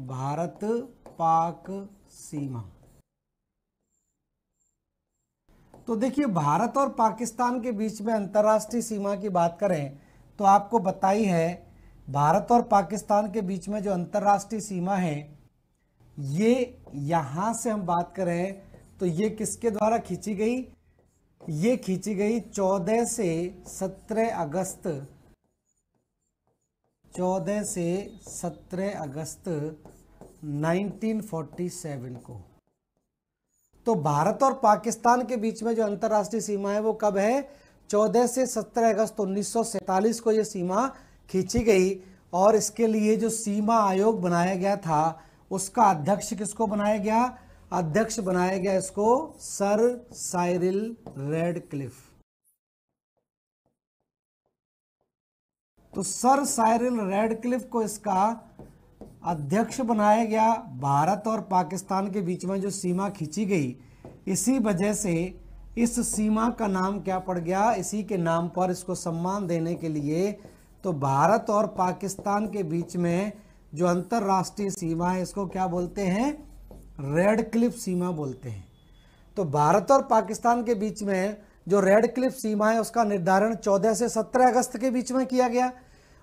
भारत पाक सीमा। तो देखिए, भारत और पाकिस्तान के बीच में अंतर्राष्ट्रीय सीमा की बात करें तो आपको बताई है, भारत और पाकिस्तान के बीच में जो अंतर्राष्ट्रीय सीमा है, ये यहाँ से हम बात करें तो ये किसके द्वारा खींची गई? ये खींची गई 14 से 17 अगस्त 1947 को। तो भारत और पाकिस्तान के बीच में जो अंतर्राष्ट्रीय सीमा है वो कब है? 14 से 17 अगस्त 1947 को ये सीमा खींची गई। और इसके लिए जो सीमा आयोग बनाया गया था उसका अध्यक्ष किसको बनाया गया? अध्यक्ष बनाया गया इसको सर साइरिल रेडक्लिफ। तो सर साइरिल रेडक्लिफ को इसका अध्यक्ष बनाया गया। भारत और पाकिस्तान के बीच में जो सीमा खींची गई, इसी वजह से इस सीमा का नाम क्या पड़ गया? इसी के नाम पर इसको सम्मान देने के लिए तो भारत और पाकिस्तान के बीच में जो अंतर्राष्ट्रीय सीमा है इसको क्या बोलते हैं? रेडक्लिफ सीमा बोलते हैं। तो भारत और पाकिस्तान के बीच में जो रेडक्लिफ सीमा है उसका निर्धारण 14 से 17 अगस्त के बीच में किया गया।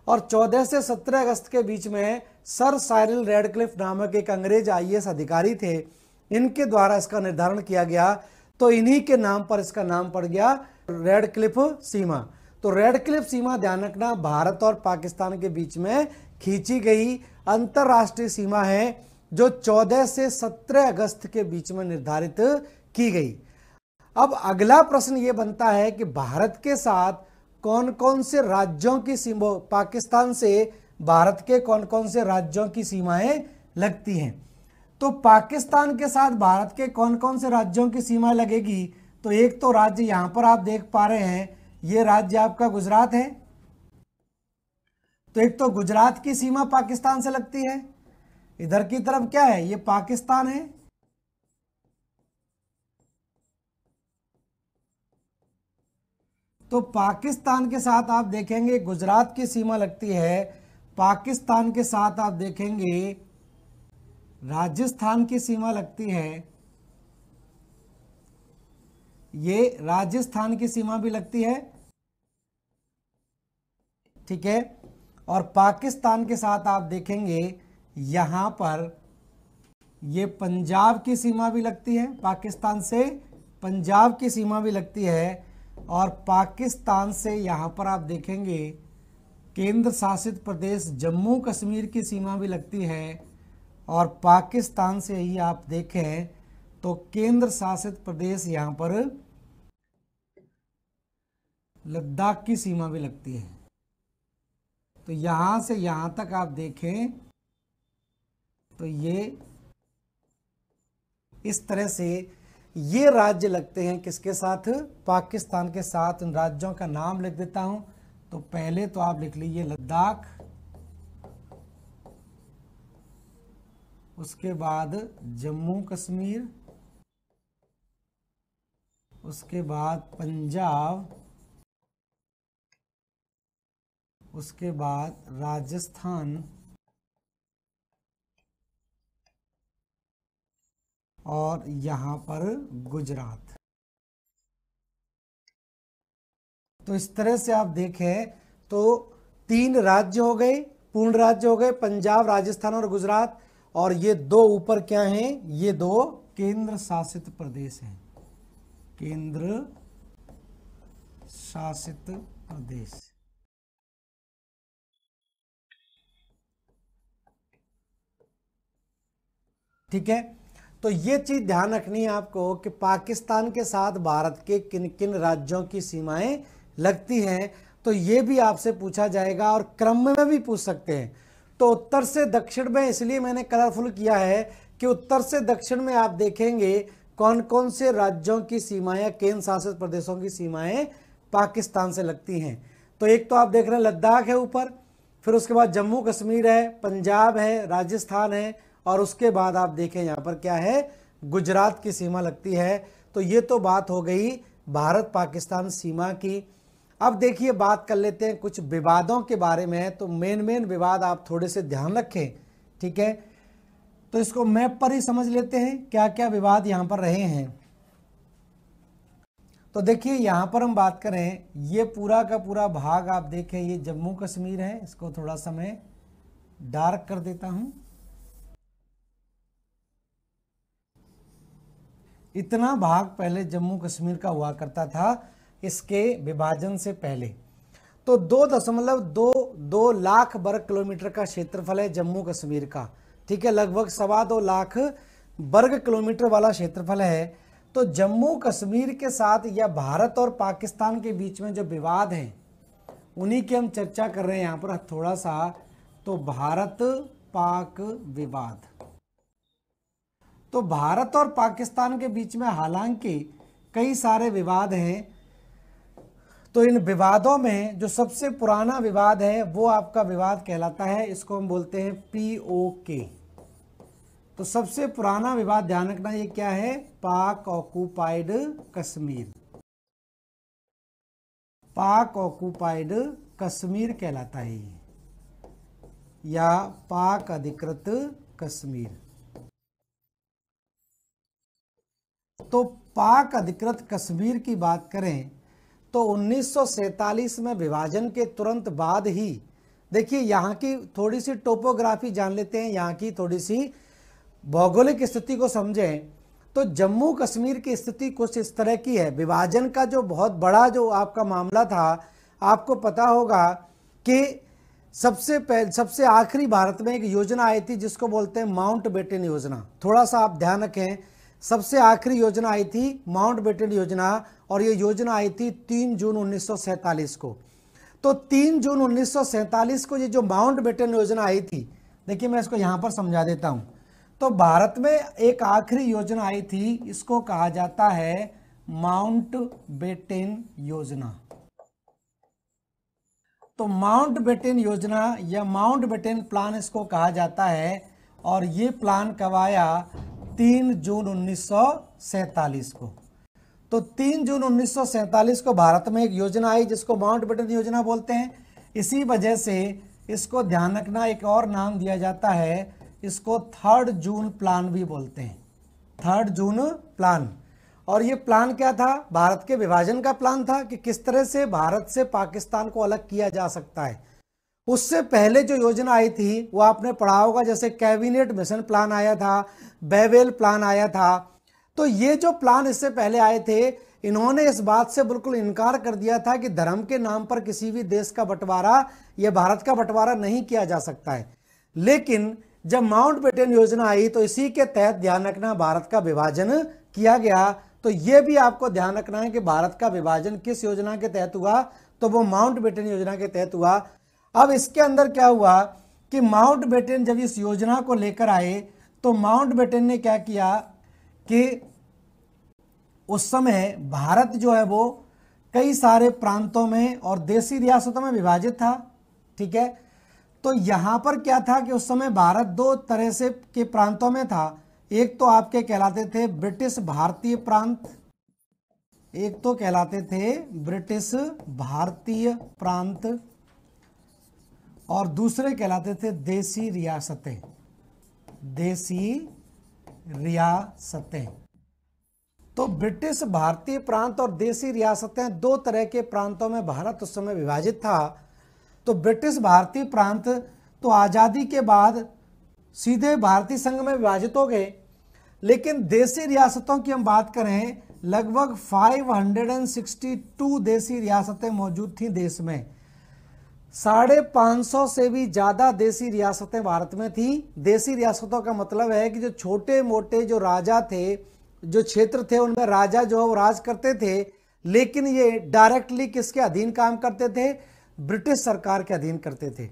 और 14 से 17 अगस्त के बीच में सर साइरिल रेडक्लिफ नामक एक अंग्रेज IAS अधिकारी थे, इनके द्वारा इसका निर्धारण किया गया। तो इन्हीं के नाम पर इसका नाम पड़ गया रेडक्लिफ सीमा। तो रेडक्लिफ सीमा ध्यान रखना, भारत और पाकिस्तान के बीच में खींची गई अंतर्राष्ट्रीय सीमा है जो 14 से 17 अगस्त के बीच में निर्धारित की गई। अब अगला प्रश्न ये बनता है कि भारत के साथ कौन कौन से राज्यों की सीमा, पाकिस्तान से भारत के कौन कौन से राज्यों की सीमाएं लगती हैं? तो पाकिस्तान के साथ भारत के कौन कौन से राज्यों की सीमा लगेगी? तो एक तो राज्य यहां पर आप देख पा रहे हैं, ये राज्य आपका गुजरात है। तो एक तो गुजरात की सीमा पाकिस्तान से लगती है। इधर की तरफ क्या है? ये पाकिस्तान है। तो पाकिस्तान के साथ आप देखेंगे गुजरात की सीमा लगती है। पाकिस्तान के साथ आप देखेंगे राजस्थान की सीमा लगती है। ये राजस्थान की सीमा भी लगती है, ठीक है। और पाकिस्तान के साथ आप देखेंगे यहां पर ये पंजाब की सीमा भी लगती है। पाकिस्तान से पंजाब की सीमा भी लगती है। और पाकिस्तान से यहां पर आप देखेंगे केंद्र शासित प्रदेश जम्मू कश्मीर की सीमा भी लगती है। और पाकिस्तान से ही आप देखें तो केंद्र शासित प्रदेश यहां पर लद्दाख की सीमा भी लगती है। तो यहां से यहां तक आप देखें तो ये इस तरह से ये राज्य लगते हैं किसके साथ? पाकिस्तान के साथ। इन राज्यों का नाम लिख देता हूं। तो पहले तो आप लिख लीजिए लद्दाख, उसके बाद जम्मू कश्मीर, उसके बाद पंजाब, उसके बाद राजस्थान और यहां पर गुजरात। तो इस तरह से आप देखें तो 3 राज्य हो गए, पूर्ण राज्य हो गए, पंजाब, राजस्थान और गुजरात। और ये 2 ऊपर क्या हैं? ये 2 केंद्र शासित प्रदेश हैं। केंद्र शासित प्रदेश। ठीक है। तो ये चीज ध्यान रखनी है आपको कि पाकिस्तान के साथ भारत के किन किन राज्यों की सीमाएं लगती हैं। तो ये भी आपसे पूछा जाएगा और क्रम में भी पूछ सकते हैं। तो उत्तर से दक्षिण में इसलिए मैंने कलरफुल किया है कि उत्तर से दक्षिण में आप देखेंगे कौन कौन से राज्यों की सीमाएं, केंद्र शासित प्रदेशों की सीमाएं पाकिस्तान से लगती हैं। तो एक तो आप देख रहे हैं लद्दाख है ऊपर, फिर उसके बाद जम्मू कश्मीर है, पंजाब है, राजस्थान है, और उसके बाद आप देखें यहाँ पर क्या है? गुजरात की सीमा लगती है। तो ये तो बात हो गई भारत पाकिस्तान सीमा की। अब देखिए बात कर लेते हैं कुछ विवादों के बारे में। तो मेन विवाद आप थोड़े से ध्यान रखें, ठीक है। तो इसको मैप पर ही समझ लेते हैं क्या क्या विवाद यहां पर रहे हैं। तो देखिए यहां पर हम बात करें, ये पूरा का पूरा भाग आप देखें, ये जम्मू कश्मीर है। इसको थोड़ा सा मैं डार्क कर देता हूं। इतना भाग पहले जम्मू कश्मीर का हुआ करता था इसके विभाजन से पहले। तो 2.22 लाख वर्ग किलोमीटर का क्षेत्रफल है जम्मू कश्मीर का, ठीक है। लगभग 2.25 लाख वर्ग किलोमीटर वाला क्षेत्रफल है। तो जम्मू कश्मीर के साथ या भारत और पाकिस्तान के बीच में जो विवाद हैं उन्हीं की हम चर्चा कर रहे हैं यहाँ पर थोड़ा सा। तो भारत पाक विवाद, तो भारत और पाकिस्तान के बीच में हालांकि कई सारे विवाद हैं। तो इन विवादों में जो सबसे पुराना विवाद है वो आपका विवाद कहलाता है, इसको हम बोलते हैं POK। तो सबसे पुराना विवाद ध्यान रखना, ये क्या है, पाक ऑक्युपाइड कश्मीर। पाक ऑक्युपाइड कश्मीर कहलाता है ये, या पाक अधिकृत कश्मीर। तो पाक अधिकृत कश्मीर की बात करें तो 1947 में विभाजन के तुरंत बाद ही, देखिए यहाँ की थोड़ी सी टोपोग्राफी जान लेते हैं, यहाँ की थोड़ी सी भौगोलिक स्थिति को समझें। तो जम्मू कश्मीर की स्थिति कुछ इस तरह की है। विभाजन का जो बहुत बड़ा जो आपका मामला था, आपको पता होगा कि सबसे आखिरी भारत में एक योजना आई थी जिसको बोलते हैं माउंटबेटन योजना। थोड़ा सा आप ध्यान रखें, सबसे आखिरी योजना आई थी माउंटबेटन योजना, और ये योजना आई थी 3 जून 1947 को। तो 3 जून 1947 को ये जो माउंटबेटन योजना आई थी, देखिए मैं इसको यहाँ पर समझा देता हूँ। तो भारत में एक आखिरी योजना आई थी, इसको कहा जाता है माउंटबेटन योजना। तो माउंटबेटन योजना या माउंटबेटन प्लान इसको कहा जाता है, और ये प्लान कब आया, 3 जून 1947 को। तो 3 जून 1947 को भारत में एक योजना आई जिसको माउंटबेटन योजना बोलते हैं। इसी वजह से इसको ध्यान रखना, एक और नाम दिया जाता है, इसको 3 जून प्लान भी बोलते हैं, 3 जून प्लान। और ये प्लान क्या था, भारत के विभाजन का प्लान था कि किस तरह से भारत से पाकिस्तान को अलग किया जा सकता है। उससे पहले जो योजना आई थी वो आपने पढ़ा होगा, जैसे कैबिनेट मिशन प्लान आया था, बेवेल प्लान आया था। तो ये जो प्लान इससे पहले आए थे, इन्होंने इस बात से बिल्कुल इनकार कर दिया था कि धर्म के नाम पर किसी भी देश का बंटवारा या भारत का बंटवारा नहीं किया जा सकता है। लेकिन जब माउंटबेटन योजना आई तो इसी के तहत ध्यान रखना भारत का विभाजन किया गया। तो ये भी आपको ध्यान रखना है कि भारत का विभाजन किस योजना के तहत हुआ, तो वो माउंटबेटन योजना के तहत हुआ। अब इसके अंदर क्या हुआ कि माउंटबेटन जब इस योजना को लेकर आए तो माउंटबेटन ने क्या किया कि उस समय भारत जो है वो कई सारे प्रांतों में और देशी रियासतों में विभाजित था, ठीक है। तो यहाँ पर क्या था कि उस समय भारत 2 तरह से के प्रांतों में था। एक तो आपके कहलाते थे ब्रिटिश भारतीय प्रांत, एक तो कहलाते थे ब्रिटिश भारतीय प्रांत, और दूसरे कहलाते थे देशी रियासतें, देशी रियासतें। तो ब्रिटिश भारतीय प्रांत और देशी रियासतें 2 तरह के प्रांतों में भारत उस समय विभाजित था। तो ब्रिटिश भारतीय प्रांत तो आज़ादी के बाद सीधे भारतीय संघ में विभाजित हो गए, लेकिन देशी रियासतों की हम बात करें, लगभग 562 देशी रियासतें मौजूद थीं देश में। 550 से भी ज़्यादा देशी रियासतें भारत में थी। देशी रियासतों का मतलब है कि जो छोटे मोटे जो राजा थे, जो क्षेत्र थे, उनमें राजा जो है वो राज करते थे, लेकिन ये डायरेक्टली किसके अधीन काम करते थे, ब्रिटिश सरकार के अधीन करते थे।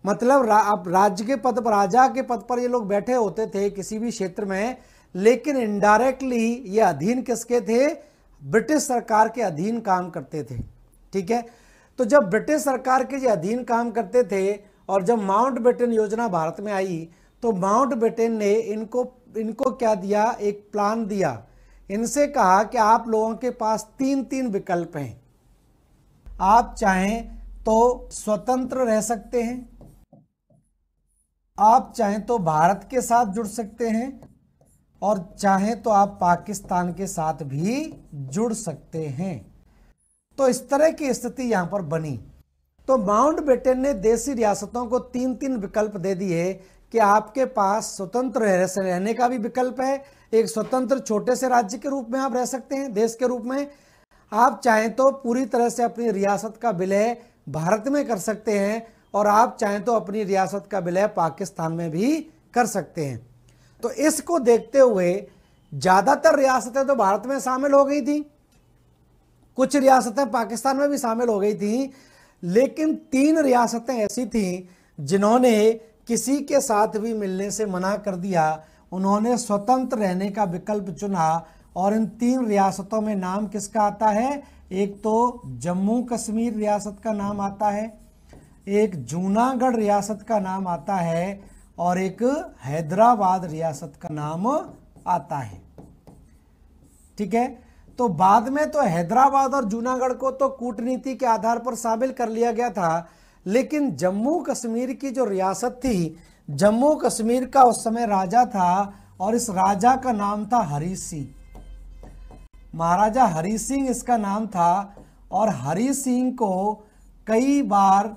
मतलब अब राज्य के पद पर, राजा के पद पर ये लोग बैठे होते थे किसी भी क्षेत्र में, लेकिन इनडायरेक्टली ये अधीन किसके थे, ब्रिटिश सरकार के अधीन काम करते थे, ठीक है। तो जब ब्रिटिश सरकार के ये अधीन काम करते थे और जब माउंटबेटन योजना भारत में आई तो माउंटबेटन ने इनको क्या दिया, एक प्लान दिया। इनसे कहा कि आप लोगों के पास 3 विकल्प हैं, आप चाहें तो स्वतंत्र रह सकते हैं, आप चाहें तो भारत के साथ जुड़ सकते हैं और चाहें तो आप पाकिस्तान के साथ भी जुड़ सकते हैं। तो इस तरह की स्थिति यहां पर बनी। तो माउंटबेटन ने देशी रियासतों को 3-3 विकल्प दे दिए कि आपके पास स्वतंत्र रहने का भी विकल्प है, एक स्वतंत्र छोटे से राज्य के रूप में आप रह सकते हैं, देश के रूप में। आप चाहें तो पूरी तरह से अपनी रियासत का विलय भारत में कर सकते हैं और आप चाहें तो अपनी रियासत का विलय पाकिस्तान में भी कर सकते हैं। तो इसको देखते हुए ज्यादातर रियासतें तो भारत में शामिल हो गई थी, कुछ रियासतें पाकिस्तान में भी शामिल हो गई थी, लेकिन 3 रियासतें ऐसी थीं जिन्होंने किसी के साथ भी मिलने से मना कर दिया। उन्होंने स्वतंत्र रहने का विकल्प चुना और इन 3 रियासतों में नाम किसका आता है? एक तो जम्मू कश्मीर रियासत का नाम आता है, एक जूनागढ़ रियासत का नाम आता है और एक हैदराबाद रियासत का नाम आता है। ठीक है, तो बाद में तो हैदराबाद और जूनागढ़ को तो कूटनीति के आधार पर शामिल कर लिया गया था, लेकिन जम्मू कश्मीर की जो रियासत थी, जम्मू कश्मीर का उस समय राजा था और इस राजा का नाम था हरी सिंह, महाराजा हरी सिंह इसका नाम था। और हरी सिंह को कई बार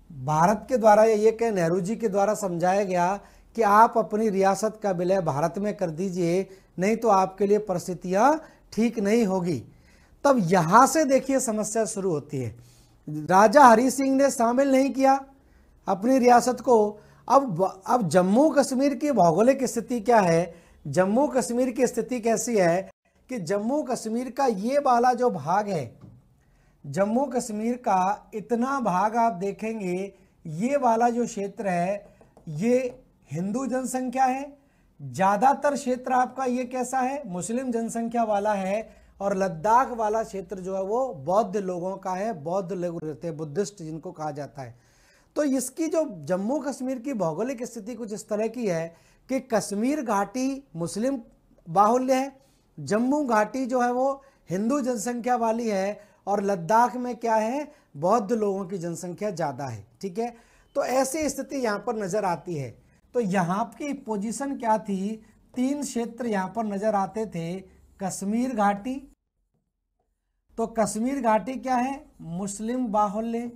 भारत के द्वारा, ये कह नेहरू जी के द्वारा समझाया गया कि आप अपनी रियासत का विलय भारत में कर दीजिए, नहीं तो आपके लिए परिस्थितियां ठीक नहीं होगी। तब यहां से देखिए समस्या शुरू होती है। राजा हरी सिंह ने शामिल नहीं किया अपनी रियासत को। अब जम्मू कश्मीर की भौगोलिक स्थिति क्या है? जम्मू कश्मीर की स्थिति कैसी है कि जम्मू कश्मीर का ये वाला जो भाग है, जम्मू कश्मीर का इतना भाग आप देखेंगे, ये वाला जो क्षेत्र है ये हिंदू जनसंख्या है, ज्यादातर क्षेत्र आपका ये कैसा है? मुस्लिम जनसंख्या वाला है। और लद्दाख वाला क्षेत्र जो है वो बौद्ध लोगों का है, बौद्ध लोग रहते हैं, बुद्धिस्ट जिनको कहा जाता है। तो इसकी जो जम्मू कश्मीर की भौगोलिक स्थिति कुछ इस तरह की है कि कश्मीर घाटी मुस्लिम बाहुल्य है, जम्मू घाटी जो है वो हिंदू जनसंख्या वाली है और लद्दाख में क्या है? बौद्ध लोगों की जनसंख्या ज़्यादा है। ठीक है, तो ऐसी स्थिति यहाँ पर नज़र आती है। तो यहाँ की पोजीशन क्या थी? 3 क्षेत्र यहाँ पर नज़र आते थे। कश्मीर घाटी, तो कश्मीर घाटी क्या है? मुस्लिम बाहुल्य,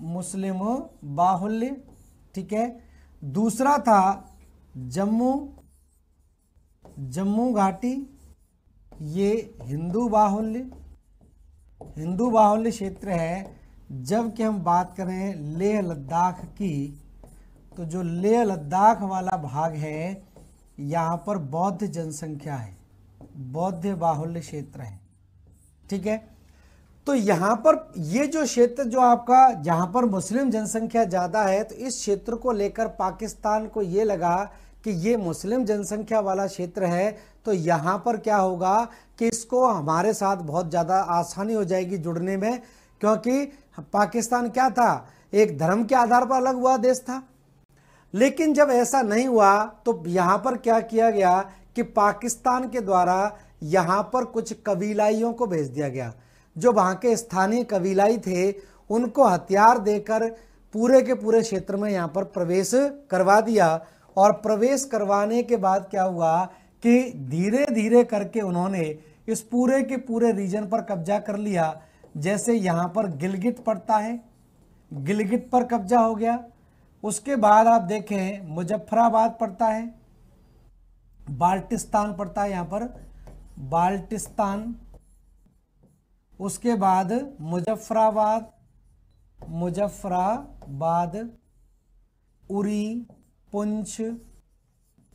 मुस्लिम बाहुल्य। ठीक है, दूसरा था जम्मू घाटी, ये हिंदू बाहुल्य, हिंदू बाहुल्य क्षेत्र है। जबकि हम बात करें लेह लद्दाख की, तो जो लेह लद्दाख वाला भाग है यहाँ पर बौद्ध जनसंख्या है, बौद्ध बाहुल्य क्षेत्र है। ठीक है, तो यहाँ पर ये जो क्षेत्र जो आपका, जहाँ पर मुस्लिम जनसंख्या ज़्यादा है, तो इस क्षेत्र को लेकर पाकिस्तान को ये लगा कि ये मुस्लिम जनसंख्या वाला क्षेत्र है, तो यहाँ पर क्या होगा कि इसको हमारे साथ बहुत ज़्यादा आसानी हो जाएगी जुड़ने में, क्योंकि पाकिस्तान क्या था? एक धर्म के आधार पर अलग हुआ देश था। लेकिन जब ऐसा नहीं हुआ तो यहाँ पर क्या किया गया कि पाकिस्तान के द्वारा यहाँ पर कुछ कबीलाइयों को भेज दिया गया। जो वहाँ के स्थानीय कबीलाई थे उनको हथियार देकर पूरे के पूरे क्षेत्र में यहाँ पर प्रवेश करवा दिया। और प्रवेश करवाने के बाद क्या हुआ कि धीरे धीरे करके उन्होंने इस पूरे के पूरे रीजन पर कब्जा कर लिया। जैसे यहाँ पर गिलगित पड़ता है, गिलगित पर कब्जा हो गया। उसके बाद आप देखें मुजफ्फराबाद पड़ता है, बाल्टिस्तान पड़ता है यहाँ पर, बाल्टिस्तान। उसके बाद मुजफ्फराबाद, उरी, पुंछ।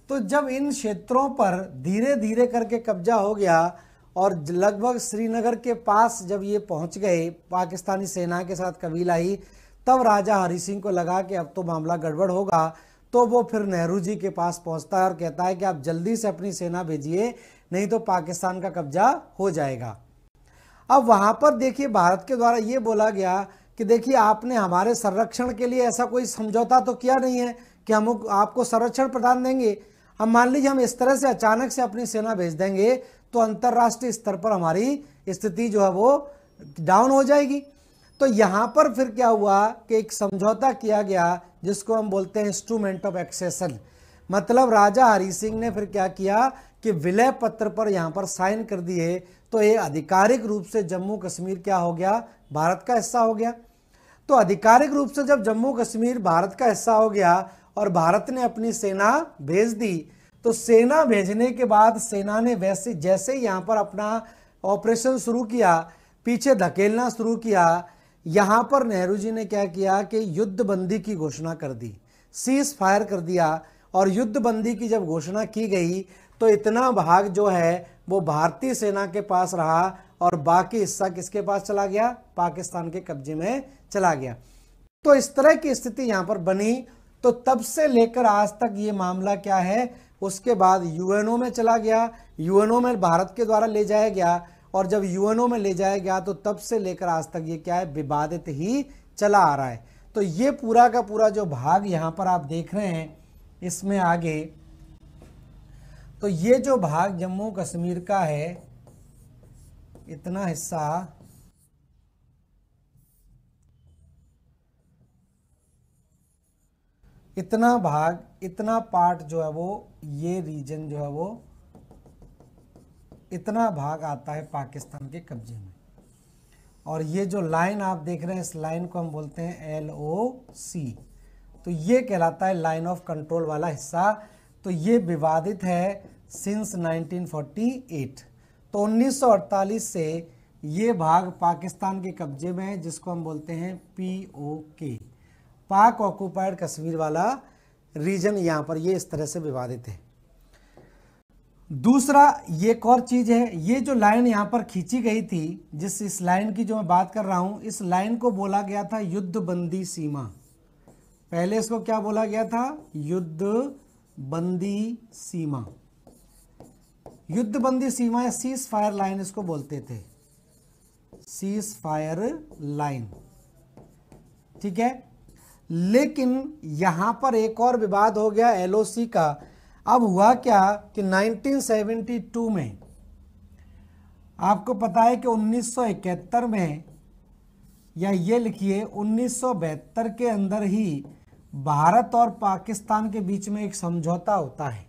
तो जब इन क्षेत्रों पर धीरे धीरे करके कब्जा हो गया और लगभग श्रीनगर के पास जब ये पहुंच गए पाकिस्तानी सेना के साथ कबीलाई, तब राजा हरी सिंह को लगा कि अब तो मामला गड़बड़ होगा। तो वो फिर नेहरू जी के पास पहुंचता है और कहता है कि आप जल्दी से अपनी सेना भेजिए, नहीं तो पाकिस्तान का कब्जा हो जाएगा। अब वहां पर देखिए भारत के द्वारा ये बोला गया कि देखिए आपने हमारे संरक्षण के लिए ऐसा कोई समझौता तो किया नहीं है कि हम आपको संरक्षण प्रदान देंगे। अब मान लीजिए हम इस तरह से अचानक से अपनी सेना भेज देंगे तो अंतर्राष्ट्रीय स्तर पर हमारी स्थिति जो है वो डाउन हो जाएगी। तो यहां पर फिर क्या हुआ कि एक समझौता किया गया जिसको हम बोलते हैं इंस्ट्रूमेंट ऑफ एक्सेशन। मतलब राजा हरि सिंह ने फिर क्या किया कि विलय पत्र पर यहां पर साइन कर दिए, तो ये आधिकारिक रूप से जम्मू कश्मीर क्या हो गया, भारत का हिस्सा हो गया। तो आधिकारिक रूप से जब जम्मू कश्मीर भारत का हिस्सा हो गया और भारत ने अपनी सेना भेज दी, तो सेना भेजने के बाद सेना ने वैसे जैसे ही यहाँ पर अपना ऑपरेशन शुरू किया, पीछे धकेलना शुरू किया, यहाँ पर नेहरू जी ने क्या किया कि युद्ध बंदी की घोषणा कर दी, सीज फायर कर दिया। और युद्ध बंदी की जब घोषणा की गई तो इतना भाग जो है वो भारतीय सेना के पास रहा और बाकी हिस्सा किसके पास चला गया, पाकिस्तान के कब्जे में चला गया। तो इस तरह की स्थिति यहाँ पर बनी। तो तब से लेकर आज तक ये मामला क्या है, उसके बाद यूएनओ में चला गया, यूएनओ में भारत के द्वारा ले जाया गया, और जब यूएनओ में ले जाया गया तो तब से लेकर आज तक ये क्या है, विवादित ही चला आ रहा है। तो ये पूरा का पूरा जो भाग यहाँ पर आप देख रहे हैं इसमें आगे, तो ये जो भाग जम्मू कश्मीर का है, इतना हिस्सा, इतना भाग, इतना पार्ट जो है वो, ये रीजन जो है वो, इतना भाग आता है पाकिस्तान के कब्जे में। और ये जो लाइन आप देख रहे हैं, इस लाइन को हम बोलते हैं LOC। तो ये कहलाता है लाइन ऑफ कंट्रोल वाला हिस्सा। तो ये विवादित है सिंस 1948। तो 1948 से ये भाग पाकिस्तान के कब्जे में है, जिसको हम बोलते हैं POK, पाक ऑक्युपाइड कश्मीर वाला रीजन। यहाँ पर ये इस तरह से विवादित है। दूसरा ये एक और चीज है, ये जो लाइन यहाँ पर खींची गई थी, इस लाइन की जो मैं बात कर रहा हूं, इस लाइन को बोला गया था युद्ध बंदी सीमा। पहले इसको क्या बोला गया था, युद्ध बंदी सीमा। युद्ध बंदी सीमा या सीज फायर लाइन इसको बोलते थे, सीज फायर लाइन, ठीक है। लेकिन यहां पर एक और विवाद हो गया LOC का। अब हुआ क्या कि 1972 में, आपको पता है कि 1971 में, या ये लिखिए 1972 के अंदर ही भारत और पाकिस्तान के बीच में एक समझौता होता है।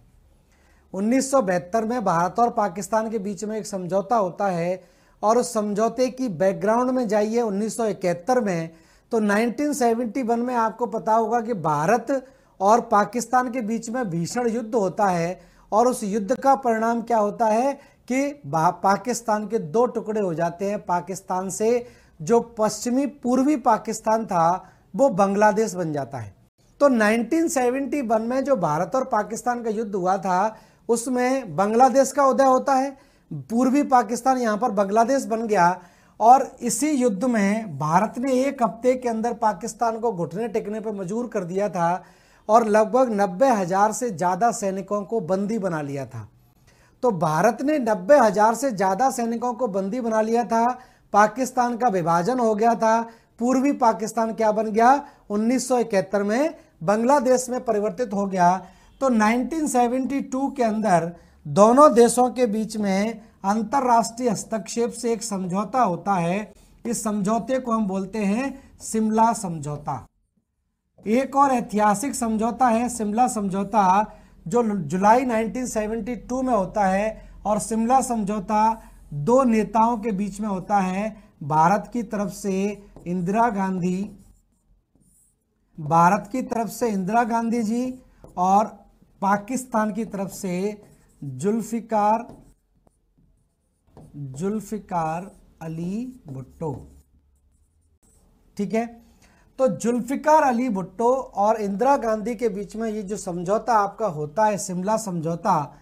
1972 में भारत और पाकिस्तान के बीच में एक समझौता होता है, और उस समझौते की बैकग्राउंड में जाइए 1971 में, तो 1971 में आपको पता होगा कि भारत और पाकिस्तान के बीच में भीषण युद्ध होता है, और उस युद्ध का परिणाम क्या होता है कि पाकिस्तान के दो टुकड़े हो जाते हैं। पाकिस्तान से जो पश्चिमी पूर्वी पाकिस्तान था वो बांग्लादेश बन जाता है। तो 1971 में जो भारत और पाकिस्तान का युद्ध हुआ था, उसमें बांग्लादेश का उदय होता है, पूर्वी पाकिस्तान यहाँ पर बांग्लादेश बन गया। और इसी युद्ध में भारत ने एक हफ्ते के अंदर पाकिस्तान को घुटने टेकने पर मजबूर कर दिया था, और लगभग 90,000 से ज़्यादा सैनिकों को बंदी बना लिया था। तो भारत ने 90,000 से ज़्यादा सैनिकों को बंदी बना लिया था, पाकिस्तान का विभाजन हो गया था, पूर्वी पाकिस्तान क्या बन गया, 1971 में बांग्लादेश में परिवर्तित हो गया। तो 1972 के अंदर दोनों देशों के बीच में अंतर्राष्ट्रीय हस्तक्षेप से एक समझौता होता है। इस समझौते को हम बोलते हैं शिमला समझौता। एक और ऐतिहासिक समझौता है शिमला समझौता, जो जुलाई 1972 में होता है। और शिमला समझौता दो नेताओं के बीच में होता है, भारत की तरफ से इंदिरा गांधी जी, और पाकिस्तान की तरफ से जुल्फिकार अली भुट्टो, ठीक है। तो जुल्फिकार अली भुट्टो और इंदिरा गांधी के बीच में ये जो समझौता आपका होता है, शिमला समझौता,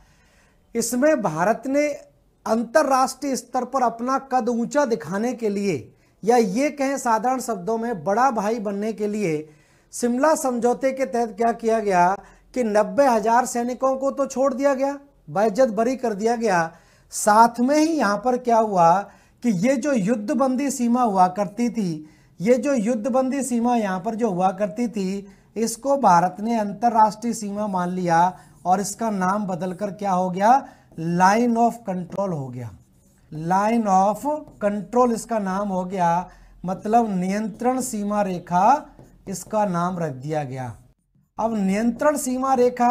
इसमें भारत ने अंतर्राष्ट्रीय स्तर पर अपना कद ऊंचा दिखाने के लिए, या ये कहें साधारण शब्दों में बड़ा भाई बनने के लिए, शिमला समझौते के तहत क्या किया गया कि 90,000 सैनिकों को तो छोड़ दिया गया, बेइज्जत बरी कर दिया गया। साथ में ही यहाँ पर क्या हुआ कि ये जो युद्धबंदी सीमा हुआ करती थी, ये जो युद्धबंदी सीमा यहाँ पर जो हुआ करती थी, इसको भारत ने अंतर्राष्ट्रीय सीमा मान लिया, और इसका नाम बदलकर क्या हो गया, लाइन ऑफ कंट्रोल हो गया। लाइन ऑफ कंट्रोल इसका नाम हो गया। मतलब नियंत्रण सीमा रेखा इसका नाम रख दिया गया। अब नियंत्रण सीमा रेखा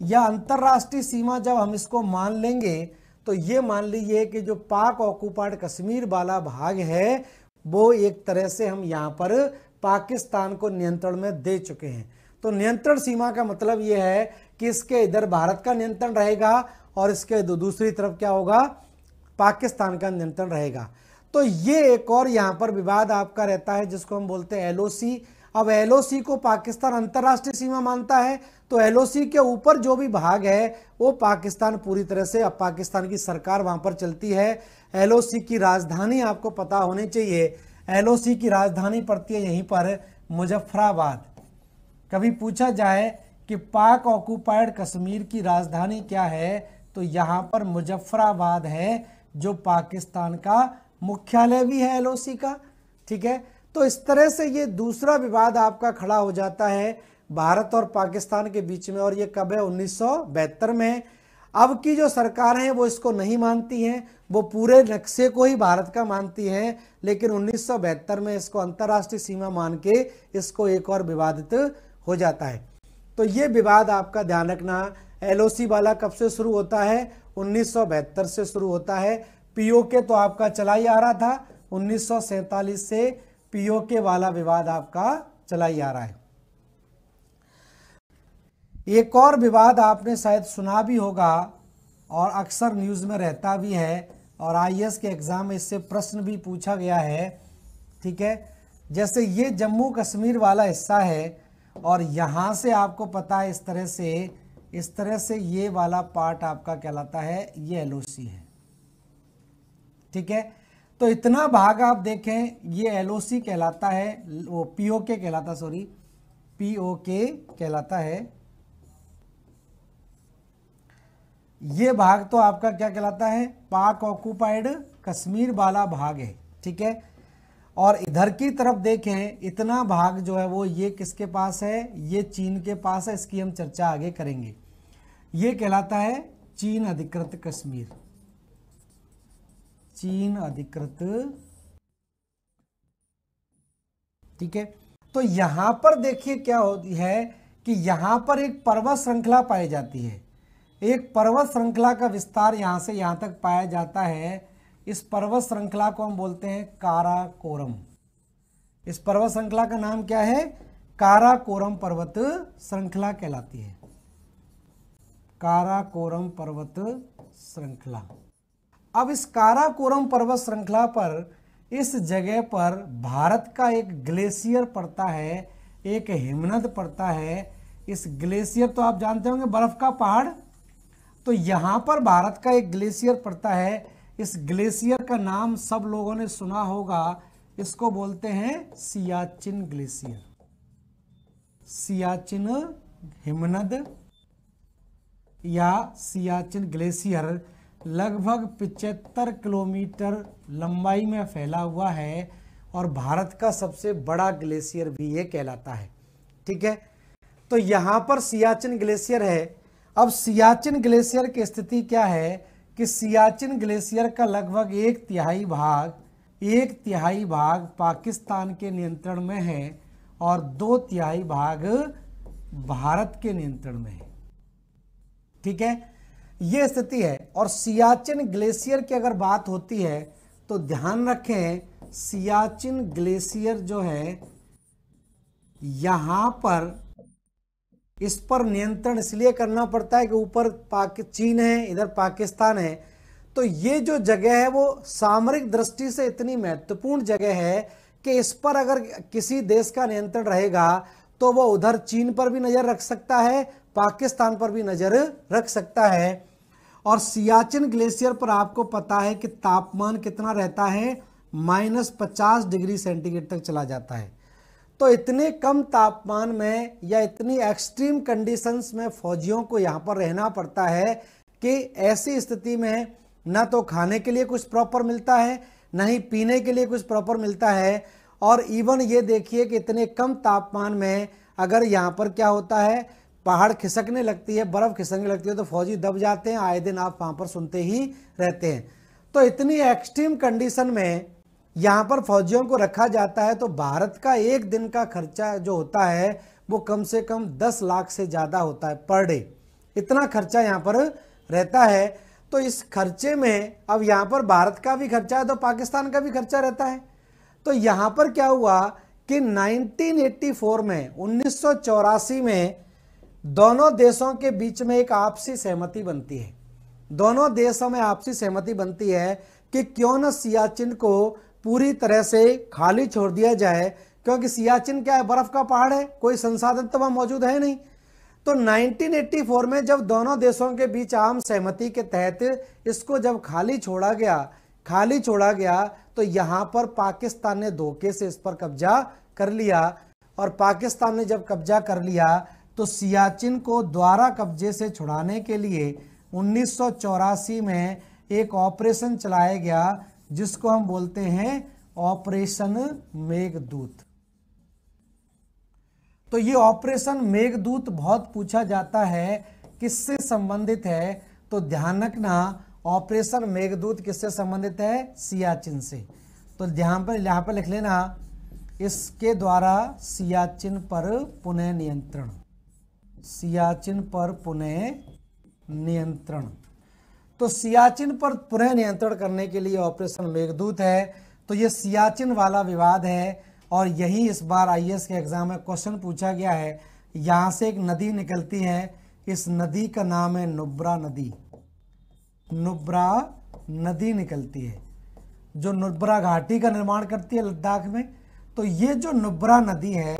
या अंतरराष्ट्रीय सीमा जब हम इसको मान लेंगे तो ये मान लीजिए कि जो पाक ऑक्युपाइड कश्मीर वाला भाग है वो एक तरह से हम यहाँ पर पाकिस्तान को नियंत्रण में दे चुके हैं। तो नियंत्रण सीमा का मतलब ये है कि इसके इधर भारत का नियंत्रण रहेगा और इसके दूसरी तरफ क्या होगा, पाकिस्तान का नियंत्रण रहेगा। तो ये एक और यहाँ पर विवाद आपका रहता है जिसको हम बोलते हैं एलओसी। अब एलओसी को पाकिस्तान अंतरराष्ट्रीय सीमा मानता है, तो एलओसी के ऊपर जो भी भाग है वो पाकिस्तान पूरी तरह से, अब पाकिस्तान की सरकार वहां पर चलती है। एलओसी की राजधानी आपको पता होनी चाहिए, एलओसी की राजधानी पड़ती है यहीं पर मुजफ्फराबाद। कभी पूछा जाए कि पाक ऑक्युपाइड कश्मीर की राजधानी क्या है तो यहाँ पर मुजफ्फराबाद है, जो पाकिस्तान का मुख्यालय भी है एलओसी का। ठीक है, तो इस तरह से ये दूसरा विवाद आपका खड़ा हो जाता है भारत और पाकिस्तान के बीच में, और ये कब है, 1972 में। अब की जो सरकार है वो इसको नहीं मानती हैं, वो पूरे नक्शे को ही भारत का मानती हैं, लेकिन 1972 में इसको अंतर्राष्ट्रीय सीमा मान के इसको एक और विवादित हो जाता है। तो ये विवाद आपका ध्यान रखना। एलओसी वाला कब से शुरू होता है, 1972 से शुरू होता है। पीओके तो आपका चला ही आ रहा था, 1947 से पीओके वाला विवाद आपका चला ही आ रहा है। एक और विवाद आपने शायद सुना भी होगा और अक्सर न्यूज़ में रहता भी है, और आईएएस के एग्जाम में इससे प्रश्न भी पूछा गया है। ठीक है, जैसे ये जम्मू कश्मीर वाला हिस्सा है और यहाँ से आपको पता है इस तरह से ये वाला पार्ट आपका कहलाता है, ये एलओसी है। ठीक है, तो इतना भाग आप देखें ये एलओसी कहलाता है, वो पीओके कहलाता, पीओके कहलाता है। ये भाग तो आपका क्या कहलाता है, पाक ऑक्युपाइड कश्मीर वाला भाग है। ठीक है, और इधर की तरफ देखें इतना भाग जो है वो ये किसके पास है, ये चीन के पास है। इसकी हम चर्चा आगे करेंगे। ये कहलाता है चीन अधिकृत कश्मीर, चीन अधिकृत। ठीक है, तो यहां पर देखिए क्या होती है कि यहां पर एक पर्वत श्रृंखला पाई जाती है, एक पर्वत श्रृंखला का विस्तार यहां से यहां तक पाया जाता है। इस पर्वत श्रृंखला को हम बोलते हैं काराकोरम। इस पर्वत श्रृंखला का नाम क्या है, काराकोरम पर्वत श्रृंखला कहलाती है, काराकोरम पर्वत श्रृंखला। अब इस काराकोरम पर्वत श्रृंखला पर, इस जगह पर भारत का एक ग्लेशियर पड़ता है, एक हिमनद पड़ता है। इस ग्लेशियर तो आप जानते होंगे, बर्फ का पहाड़। तो यहां पर भारत का एक ग्लेशियर पड़ता है। इस ग्लेशियर का नाम सब लोगों ने सुना होगा, इसको बोलते हैं सियाचिन ग्लेशियर, सियाचिन हिमनद या सियाचिन ग्लेशियर लगभग 75 किलोमीटर लंबाई में फैला हुआ है और भारत का सबसे बड़ा ग्लेशियर भी ये कहलाता है। ठीक है, तो यहाँ पर सियाचिन ग्लेशियर है। अब सियाचिन ग्लेशियर की स्थिति क्या है कि सियाचिन ग्लेशियर का लगभग एक तिहाई भाग पाकिस्तान के नियंत्रण में है और 2/3 भाग भारत के नियंत्रण में है। ठीक है, ये स्थिति है। और सियाचिन ग्लेशियर की अगर बात होती है तो ध्यान रखें, सियाचिन ग्लेशियर जो है यहां पर, इस पर नियंत्रण इसलिए करना पड़ता है कि ऊपर चीन है, इधर पाकिस्तान है। तो ये जो जगह है वो सामरिक दृष्टि से इतनी महत्वपूर्ण जगह है कि इस पर अगर किसी देश का नियंत्रण रहेगा तो वो उधर चीन पर भी नजर रख सकता है, पाकिस्तान पर भी नजर रख सकता है। और सियाचिन ग्लेशियर पर आपको पता है कि तापमान कितना रहता है, -50 डिग्री सेंटीग्रेड तक चला जाता है। तो इतने कम तापमान में या इतनी एक्सट्रीम कंडीशंस में फौजियों को यहाँ पर रहना पड़ता है कि ऐसी स्थिति में ना तो खाने के लिए कुछ प्रॉपर मिलता है, ना ही पीने के लिए कुछ प्रॉपर मिलता है। और इवन ये देखिए कि इतने कम तापमान में अगर यहाँ पर क्या होता है, पहाड़ खिसकने लगती है, बर्फ खिसकने लगती है तो फौजी दब जाते हैं, आए दिन आप वहाँ पर सुनते ही रहते हैं। तो इतनी एक्सट्रीम कंडीशन में यहाँ पर फौजियों को रखा जाता है तो भारत का एक दिन का खर्चा जो होता है वो कम से कम 10 लाख से ज़्यादा होता है पर डे, इतना खर्चा यहाँ पर रहता है। तो इस खर्चे में अब यहाँ पर भारत का भी खर्चा है तो पाकिस्तान का भी खर्चा रहता है। तो यहाँ पर क्या हुआ कि 1984 में 1984 में दोनों देशों के बीच में एक आपसी सहमति बनती है। दोनों देशों में आपसी सहमति बनती है कि क्यों न सियाचिन को पूरी तरह से खाली छोड़ दिया जाए, क्योंकि सियाचिन क्या है, बर्फ का पहाड़ है, कोई संसाधन तो वहां मौजूद है नहीं। तो 1984 में जब दोनों देशों के बीच आम सहमति के तहत इसको जब खाली छोड़ा गया तो यहाँ पर पाकिस्तान ने धोखे से इस पर कब्जा कर लिया। और पाकिस्तान ने जब कब्जा कर लिया तो सियाचिन को दोबारा कब्जे से छुड़ाने के लिए 1984 में एक ऑपरेशन चलाया गया जिसको हम बोलते हैं ऑपरेशन मेघदूत। तो ये ऑपरेशन मेघदूत बहुत पूछा जाता है, किससे संबंधित है, तो ध्यान रखना ऑपरेशन मेघदूत किससे संबंधित है, सियाचिन से। तो ध्यान पर यहाँ पर लिख लेना, इसके द्वारा सियाचिन पर पुनः नियंत्रण, सियाचिन पर पुनः नियंत्रण। तो सियाचिन पर पुनः नियंत्रण करने के लिए ऑपरेशन मेघदूत है। तो ये सियाचिन वाला विवाद है और यही इस बार आईएएस के एग्जाम में क्वेश्चन पूछा गया है। यहाँ से एक नदी निकलती है, इस नदी का नाम है नुब्रा नदी। नुब्रा नदी निकलती है जो नुब्रा घाटी का निर्माण करती है लद्दाख में। तो ये जो नुब्रा नदी है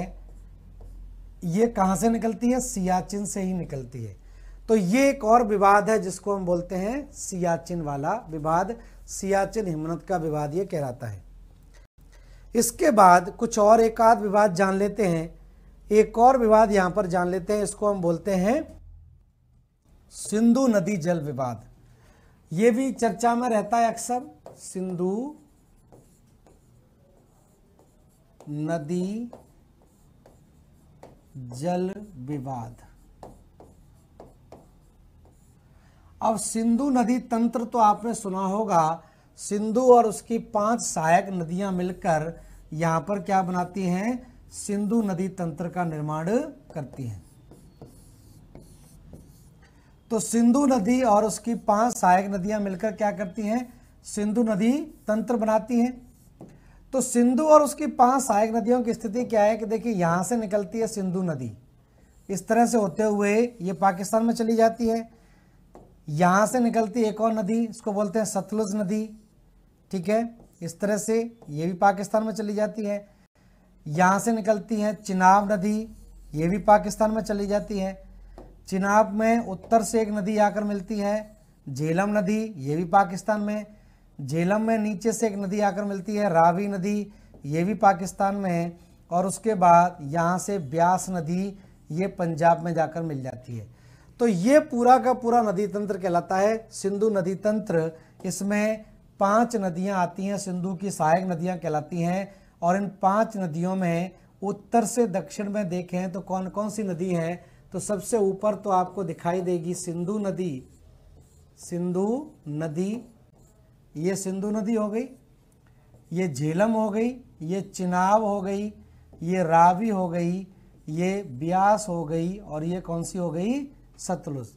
ये कहाँ से निकलती है, सियाचिन से ही निकलती है। तो ये एक और विवाद है जिसको हम बोलते हैं सियाचिन वाला विवाद, सियाचिन हिमनद का विवाद ये कहलाता है। इसके बाद कुछ और एक आध विवाद जान लेते हैं। एक और विवाद यहां पर जान लेते हैं, इसको हम बोलते हैं सिंधु नदी जल विवाद। ये भी चर्चा में रहता है अक्सर, सिंधु नदी जल विवाद। अब सिंधु नदी तंत्र तो आपने सुना होगा, सिंधु और उसकी 5 सहायक नदियां मिलकर यहां पर क्या बनाती हैं, सिंधु नदी तंत्र का निर्माण करती हैं। तो सिंधु नदी और उसकी 5 सहायक नदियां मिलकर क्या करती हैं, सिंधु नदी तंत्र बनाती हैं। तो सिंधु और उसकी 5 सहायक नदियों की स्थिति क्या है कि देखिए यहां से निकलती है सिंधु नदी, इस तरह से होते हुए ये पाकिस्तान में चली जाती है। यहाँ से निकलती एक और नदी, इसको बोलते हैं सतलुज नदी, ठीक है, इस तरह से ये भी पाकिस्तान में चली जाती है। यहाँ से निकलती है चिनाब नदी, ये भी पाकिस्तान में चली जाती है। चिनाब में उत्तर से एक नदी आकर मिलती है झेलम नदी, ये भी पाकिस्तान में। झेलम में नीचे से एक नदी आकर मिलती है रावी नदी, ये भी पाकिस्तान में है। और उसके बाद यहाँ से ब्यास नदी, ये पंजाब में जाकर मिल जाती है। तो ये पूरा का पूरा नदी तंत्र कहलाता है सिंधु नदी तंत्र। इसमें 5 नदियां आती हैं, सिंधु की सहायक नदियां कहलाती हैं। और इन 5 नदियों में उत्तर से दक्षिण में देखें तो कौन कौन सी नदी है, तो सबसे ऊपर तो आपको दिखाई देगी सिंधु नदी, सिंधु नदी, ये सिंधु नदी हो गई, ये झेलम हो गई, ये चिनाब हो गई, ये रावी हो गई, ये ब्यास हो गई और ये कौन सी हो गई, सतलुज।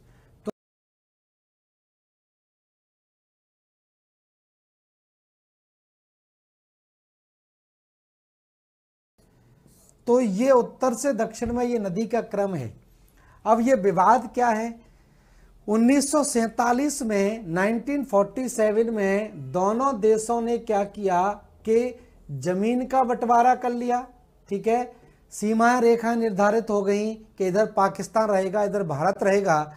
तो ये उत्तर से दक्षिण में ये नदी का क्रम है। अब ये विवाद क्या है, 1947 में 1947 में दोनों देशों ने क्या किया कि जमीन का बंटवारा कर लिया, ठीक है, सीमा रेखा निर्धारित हो गई कि इधर पाकिस्तान रहेगा, इधर भारत रहेगा।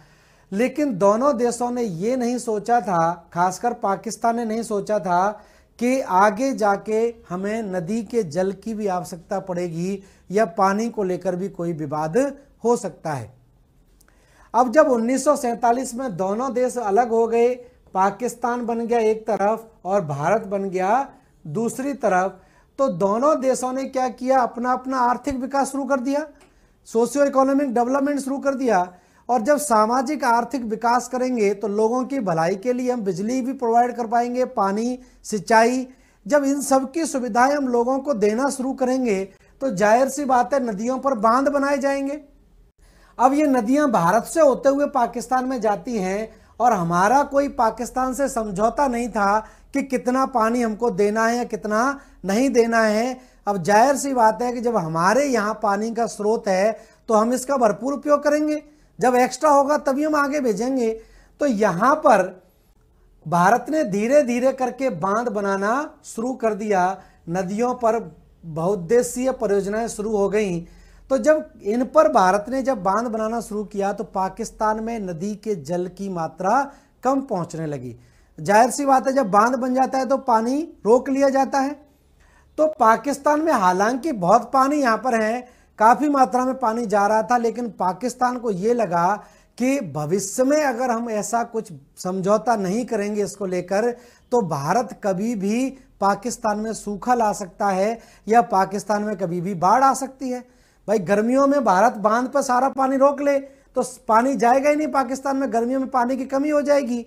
लेकिन दोनों देशों ने ये नहीं सोचा था, खासकर पाकिस्तान ने नहीं सोचा था कि आगे जाके हमें नदी के जल की भी आवश्यकता पड़ेगी या पानी को लेकर भी कोई विवाद हो सकता है। अब जब 1947 में दोनों देश अलग हो गए, पाकिस्तान बन गया एक तरफ और भारत बन गया दूसरी तरफ, तो दोनों देशों ने क्या किया, अपना अपना आर्थिक विकास शुरू कर दिया, सोशियो इकोनॉमिक डेवलपमेंट शुरू कर दिया। और जब सामाजिक आर्थिक विकास करेंगे तो लोगों की भलाई के लिए हम बिजली भी प्रोवाइड कर पाएंगे, पानी, सिंचाई, जब इन सब की सुविधाएं हम लोगों को देना शुरू करेंगे तो जाहिर सी बात है नदियों पर बांध बनाए जाएंगे। अब ये नदियां भारत से होते हुए पाकिस्तान में जाती हैं और हमारा कोई पाकिस्तान से समझौता नहीं था कि कितना पानी हमको देना है या कितना नहीं देना है। अब जाहिर सी बात है कि जब हमारे यहाँ पानी का स्रोत है तो हम इसका भरपूर उपयोग करेंगे, जब एक्स्ट्रा होगा तभी हम आगे भेजेंगे। तो यहाँ पर भारत ने धीरे धीरे करके बांध बनाना शुरू कर दिया, नदियों पर बहुउद्देशीय परियोजनाएं शुरू हो गई। तो जब इन पर भारत ने जब बांध बनाना शुरू किया तो पाकिस्तान में नदी के जल की मात्रा कम पहुंचने लगी। जाहिर सी बात है जब बांध बन जाता है तो पानी रोक लिया जाता है। तो पाकिस्तान में हालांकि बहुत पानी यहाँ पर है, काफी मात्रा में पानी जा रहा था, लेकिन पाकिस्तान को ये लगा कि भविष्य में अगर हम ऐसा कुछ समझौता नहीं करेंगे इसको लेकर तो भारत कभी भी पाकिस्तान में सूखा ला सकता है या पाकिस्तान में कभी भी बाढ़ आ सकती है। भाई गर्मियों में भारत बांध पर सारा पानी रोक ले तो पानी जाएगा ही नहीं पाकिस्तान में, गर्मियों में पानी की कमी हो जाएगी।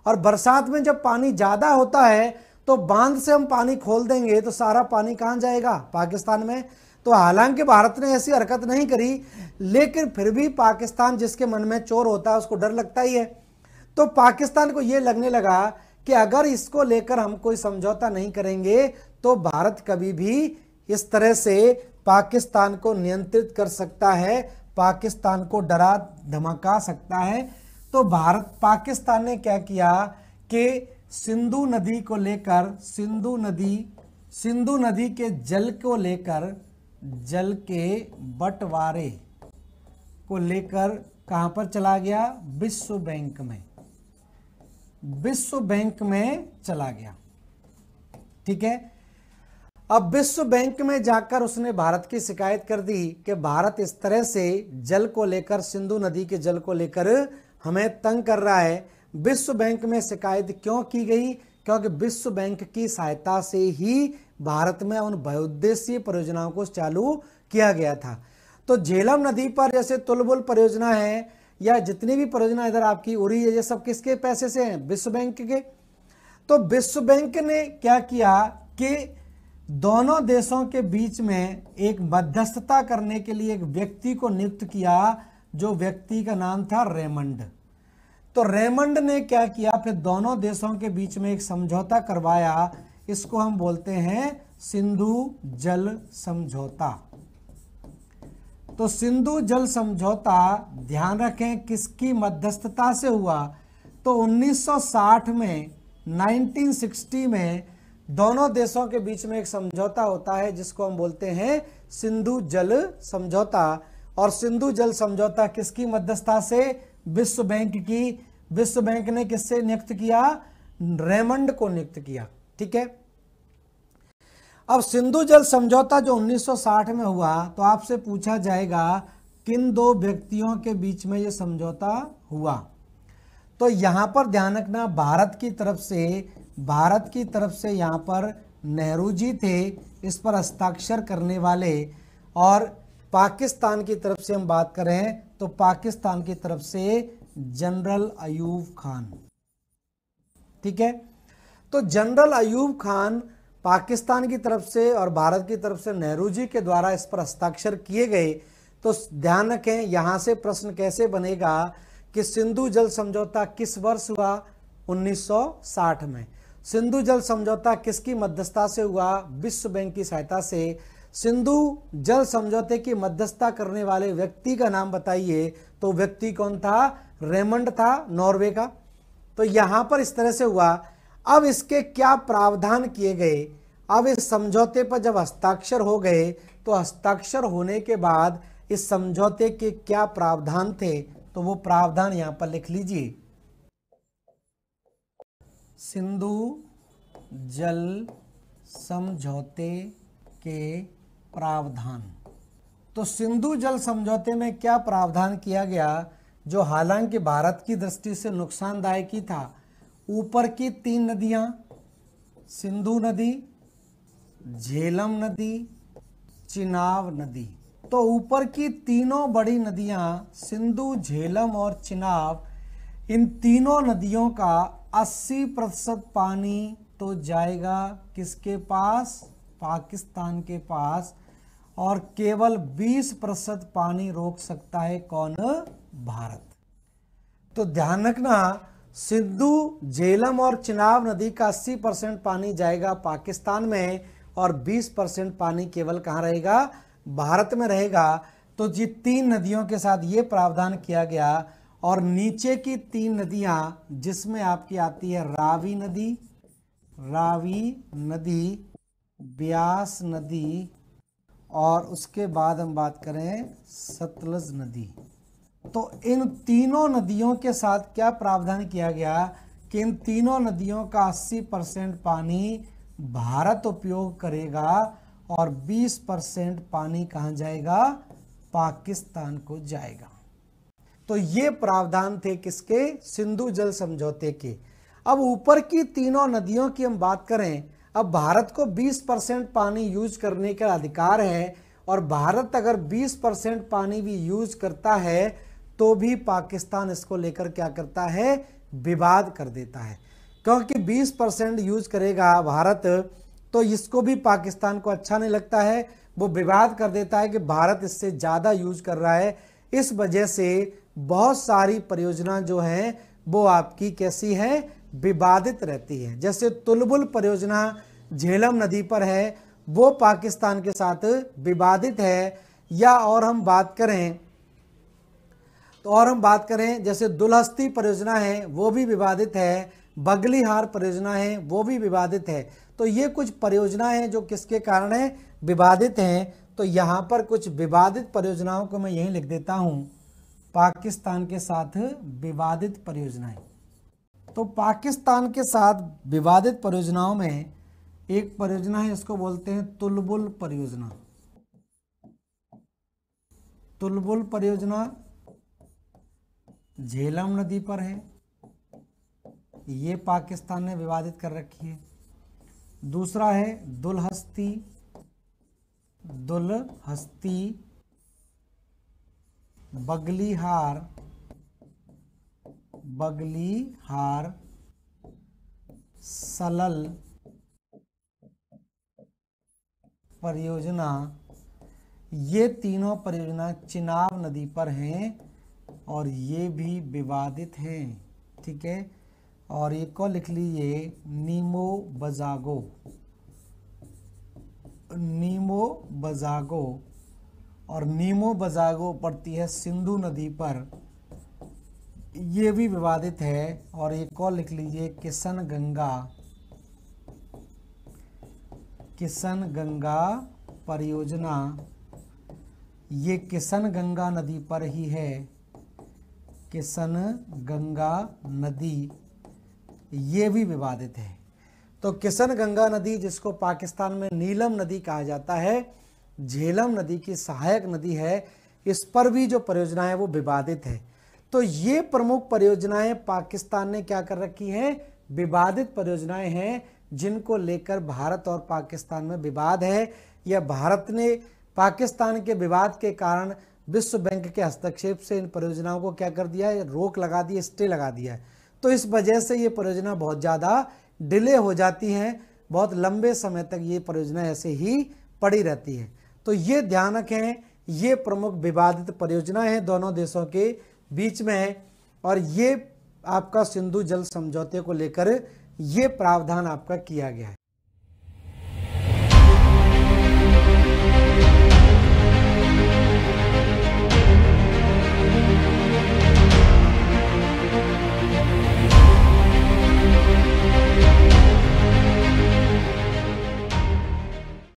और बरसात में जब पानी ज्यादा होता है तो बांध से हम पानी खोल देंगे तो सारा पानी कहां जाएगा? पाकिस्तान में। तो हालांकि भारत ने ऐसी हरकत नहीं करी, लेकिन फिर भी पाकिस्तान जिसके मन में चोर होता है उसको डर लगता ही है। तो पाकिस्तान को यह लगने लगा कि अगर इसको लेकर हम कोई समझौता नहीं करेंगे तो भारत कभी भी इस तरह से पाकिस्तान को नियंत्रित कर सकता है, पाकिस्तान को डरा धमका सकता है। तो पाकिस्तान ने क्या किया कि सिंधु नदी को लेकर, सिंधु नदी के जल को लेकर, जल के बंटवारे को लेकर कहां पर चला गया? विश्व बैंक में, विश्व बैंक में चला गया। ठीक है, अब विश्व बैंक में जाकर उसने भारत की शिकायत कर दी कि भारत इस तरह से जल को लेकर, सिंधु नदी के जल को लेकर हमें तंग कर रहा है। विश्व बैंक में शिकायत क्यों की गई? क्योंकि विश्व बैंक की सहायता से ही भारत में उन बहुउद्देशीय परियोजनाओं को चालू किया गया था। तो झेलम नदी पर जैसे तुलबुल परियोजना है या जितनी भी परियोजना इधर आपकी उरी है, ये सब किसके पैसे से हैं? विश्व बैंक के। तो विश्व बैंक ने क्या किया कि दोनों देशों के बीच में एक मध्यस्थता करने के लिए एक व्यक्ति को नियुक्त किया, जो व्यक्ति का नाम था रेमंड। तो रेमंड ने क्या किया, फिर दोनों देशों के बीच में एक समझौता करवाया, इसको हम बोलते हैं सिंधु जल समझौता। तो सिंधु जल समझौता, ध्यान रखें किसकी मध्यस्थता से हुआ? तो 1960 में, 1960 में दोनों देशों के बीच में एक समझौता होता है जिसको हम बोलते हैं सिंधु जल समझौता। और सिंधु जल समझौता किसकी मध्यस्थता से? विश्व बैंक की। विश्व बैंक ने किससे नियुक्त किया? रेमंड को नियुक्त किया। ठीक है, अब सिंधु जल समझौता जो 1960 में हुआ, तो आपसे पूछा जाएगा किन दो व्यक्तियों के बीच में यह समझौता हुआ? तो यहां पर ध्यान रखना, भारत की तरफ से यहां पर नेहरू जी थे इस पर हस्ताक्षर करने वाले, और पाकिस्तान की तरफ से हम बात करें तो पाकिस्तान की तरफ से जनरल अयूब खान। ठीक है, तो जनरल अयूब खान पाकिस्तान की तरफ से और भारत की तरफ से नेहरू जी के द्वारा इस पर हस्ताक्षर किए गए। तो ध्यान रखें यहां से प्रश्न कैसे बनेगा कि सिंधु जल समझौता किस वर्ष हुआ? 1960 में। सिंधु जल समझौता किसकी मध्यस्थता से हुआ? विश्व बैंक की सहायता से। सिंधु जल समझौते की मध्यस्थता करने वाले व्यक्ति का नाम बताइए। तो व्यक्ति कौन था? रेमंड था, नॉर्वे का। तो यहां पर इस तरह से हुआ। अब इसके क्या प्रावधान किए गए? अब इस समझौते पर जब हस्ताक्षर हो गए तो हस्ताक्षर होने के बाद इस समझौते के क्या प्रावधान थे? तो वो प्रावधान यहां पर लिख लीजिए। सिंधु जल समझौते के प्रावधान। तो सिंधु जल समझौते में क्या प्रावधान किया गया, जो हालांकि भारत की दृष्टि से नुकसानदायक ही था? ऊपर की 3 नदियां, सिंधु नदी, झेलम नदी, चिनाब नदी। तो ऊपर की तीनों बड़ी नदियां सिंधु, झेलम और चिनाब, इन तीनों नदियों का 80% पानी तो जाएगा किसके पास? पाकिस्तान के पास। और केवल 20% पानी रोक सकता है कौन? भारत। तो ध्यान रखना, सिंधु, झेलम और चिनाब नदी का 80% पानी जाएगा पाकिस्तान में और 20% पानी केवल कहाँ रहेगा? भारत में रहेगा। तो ये 3 नदियों के साथ ये प्रावधान किया गया। और नीचे की 3 नदियां जिसमें आपकी आती है रावी नदी, ब्यास नदी और उसके बाद हम बात करें सतलज नदी। तो इन तीनों नदियों के साथ क्या प्रावधान किया गया कि इन तीनों नदियों का 80% पानी भारत उपयोग करेगा और 20% पानी कहाँ जाएगा? पाकिस्तान को जाएगा। तो ये प्रावधान थे किसके? सिंधु जल समझौते के। अब ऊपर की तीनों नदियों की हम बात करें, अब भारत को 20% पानी यूज करने का अधिकार है और भारत अगर 20% पानी भी यूज करता है तो भी पाकिस्तान इसको लेकर क्या करता है? विवाद कर देता है। क्योंकि 20% यूज करेगा भारत तो इसको भी पाकिस्तान को अच्छा नहीं लगता है, वो विवाद कर देता है कि भारत इससे ज़्यादा यूज कर रहा है। इस वजह से बहुत सारी परियोजना जो हैं वो आपकी कैसी है? विवादित रहती है। जैसे तुलबुल परियोजना झेलम नदी पर है, वो पाकिस्तान के साथ विवादित है। या और हम बात करें जैसे दुलहस्ती परियोजना है वो भी विवादित है, बगलीहार परियोजना है वो भी विवादित है। तो ये कुछ परियोजनाएं हैं जो किसके कारण है? विवादित हैं। तो यहाँ पर कुछ विवादित परियोजनाओं को मैं यहीं लिख देता हूँ, पाकिस्तान के साथ विवादित परियोजनाएं। तो पाकिस्तान के साथ विवादित परियोजनाओं में एक परियोजना है, इसको बोलते हैं तुलबुल परियोजना। तुलबुल परियोजना झेलम नदी पर है, ये पाकिस्तान ने विवादित कर रखी है। दूसरा है दुलहस्ती बगलीहार सलल परियोजना। ये तीनों परियोजना चिनाब नदी पर हैं और ये भी विवादित हैं। ठीक है। और एक को लिख लीजिए नीमो बजागो। और नीमो बजागो पड़ती है सिंधु नदी पर, ये भी विवादित है। और एक और लिख लीजिए किशन गंगा परियोजना, ये किशन गंगा नदी पर ही है। किशन गंगा नदी ये भी विवादित है। तो किशन गंगा नदी जिसको पाकिस्तान में नीलम नदी कहा जाता है, झेलम नदी की सहायक नदी है, इस पर भी जो परियोजना है वो विवादित है। तो ये प्रमुख परियोजनाएं पाकिस्तान ने क्या कर रखी हैं? विवादित परियोजनाएं हैं जिनको लेकर भारत और पाकिस्तान में विवाद है। या भारत ने पाकिस्तान के विवाद के कारण विश्व बैंक के हस्तक्षेप से इन परियोजनाओं को क्या कर दिया है? रोक लगा दी है, स्टे लगा दिया है। तो इस वजह से ये परियोजना बहुत ज़्यादा डिले हो जाती हैं, बहुत लंबे समय तक ये परियोजना ऐसे ही पड़ी रहती है। तो ये ध्यान रखें, ये प्रमुख विवादित परियोजनाएं हैं दोनों देशों के बीच में है। और ये आपका सिंधु जल समझौते को लेकर ये प्रावधान आपका किया गया है।